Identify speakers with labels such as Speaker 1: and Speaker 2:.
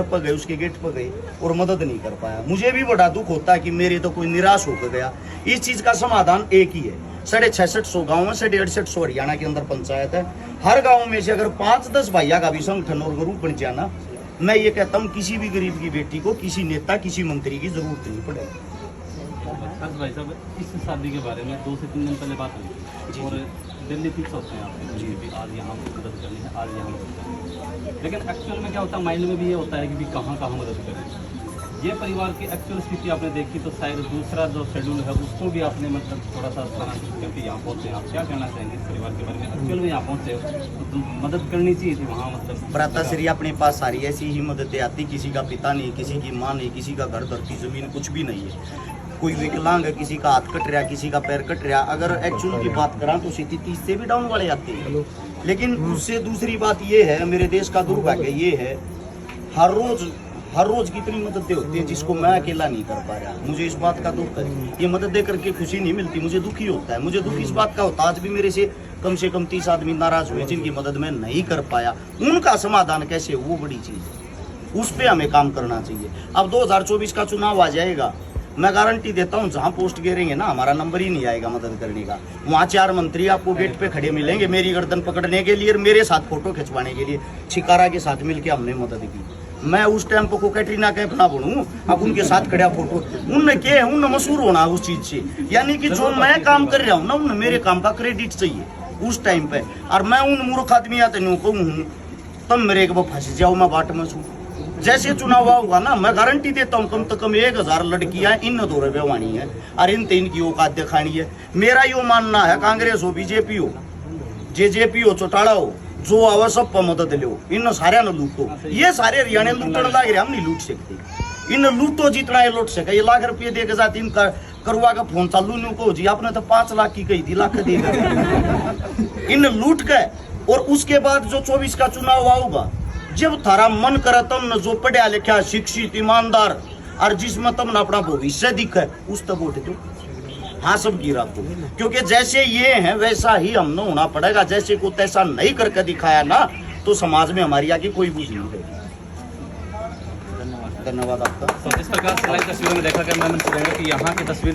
Speaker 1: पर गए, उसके गेट पर गए और मदद नहीं कर पाया। मुझे भी बड़ा दुख होता है कि मेरे तो कोई निराश होकर गया। इस चीज का समाधान एक ही है। 650 गाँव में 650 हरियाणा के अंदर पंचायत है। हर गाँव में से अगर 5-10 भैया का भी संगठन और ग्रुप बन जाना, मैं ये कहता हूँ किसी भी गरीब की बेटी को किसी नेता किसी मंत्री की जरूरत नहीं पड़ेगी।
Speaker 2: भाई साहब, इस शादी के बारे में 2 से 3 दिन पहले बात हुई और दिल्ली फिक्स होते हैं आप जी भी आज यहाँ मदद करनी है, आज यहाँ मदद करनी है। लेकिन एक्चुअल में क्या होता है, माइंड में भी ये होता है कि भी कहाँ कहाँ मदद करें। ये परिवार की एक्चुअल स्थिति आपने देखी तो शायद दूसरा जो शेड्यूल है उसको भी आपने मतलब थोड़ा सा स्थानांतरित करके यहाँ पहुँचे। आप क्या कहना चाहेंगे इस परिवार के बारे में? एक्चुअल में यहाँ पहुँचे तो मदद करनी चाहिए थी वहाँ, मतलब
Speaker 1: भ्राताश्री अपने पास सारी ऐसी ही मददें आती। किसी का पिता नहीं, किसी की माँ नहीं, किसी का घर धरती जमीन कुछ भी नहीं है। कोई विकलांग है, किसी का हाथ कट रहा, किसी का पैर कट रहा। अगर एक्चुअल की बात करा तो स्थिति 30 से भी डाउन वाले आते हैं। लेकिन उससे दूसरी बात ये है, मेरे देश का दुर्भाग्य ये है, हर रोज कितनी मददें होती है जिसको मैं अकेला नहीं कर पा रहा। मुझे इस बात का दुख है। ये मददें करके खुशी नहीं मिलती, मुझे दुखी होता है। मुझे दुख इस बात का होता है आज भी मेरे से कम 30 आदमी नाराज हुए जिनकी मदद मैं नहीं कर पाया। उनका समाधान कैसे, वो बड़ी चीज है, उस पर हमें काम करना चाहिए। अब 2024 का चुनाव आ जाएगा, मैं गारंटी देता हूँ जहाँ पोस्ट गिरेंगे ना, हमारा नंबर ही नहीं आएगा मदद करने का। वहाँ 4 मंत्री आपको गेट पे खड़े मिलेंगे मेरी गर्दन पकड़ने के लिए और मेरे साथ फोटो खिंचवाने के लिए। छिकारा के साथ मिलके हमने मदद की। मैं उस टाइम को कैटरीना कैफ ना बनूं, अब उनके साथ खड़ा फोटो उनने किए, उनने मशहूर होना उस चीज से। यानी कि जो मैं काम कर रहा हूँ ना, उन्हें मेरे काम का क्रेडिट चाहिए उस टाइम पे। और मैं उन मूर्ख आदमी आते नहीं कहूँ तब मेरे एक फंस जाओ, मैं बाट में छू। जैसे चुनाव होगा ना, मैं गारंटी देता हूँ कम से कम 1000 लड़कियां इन दौरे पे वाणी है और इन 3 की औकात दिखानी है। मेरा यो मानना है, कांग्रेस हो, बीजेपी हो, जेजेपी हो, चौटाला हो, जो आवा सब पर मदद लो, इन सारे न लूटो। ये सारे हरियाणा लूटने लग रहे, हम नहीं लूट सकते। इन लूटो जितना ये लूट सके। ये लाख रुपये दे के साथ इनका करवा का फोन चालू नहीं को जी, आपने तो 5 लाख की कही थी, लाख देगा इन लूट के। और उसके बाद जो 24 का चुनाव आऊगा, जब थारा मन करे तब न जो पढ़िया लिखा शिक्षित ईमानदार और जिसमें तब न अपना भविष्य दिखे उस तक वोट दो। हाँ सब गिरा को, क्योंकि जैसे ये है वैसा ही हमने होना पड़ेगा। जैसे को तैसा नहीं करके दिखाया ना तो समाज में हमारी आगे कोई बुझ नहीं रहेगी। धन्यवाद आपका।
Speaker 2: तो इस प्रकार से लाइव तस्वीरों में देखा गया, मैं कि यहाँ की तस्वीर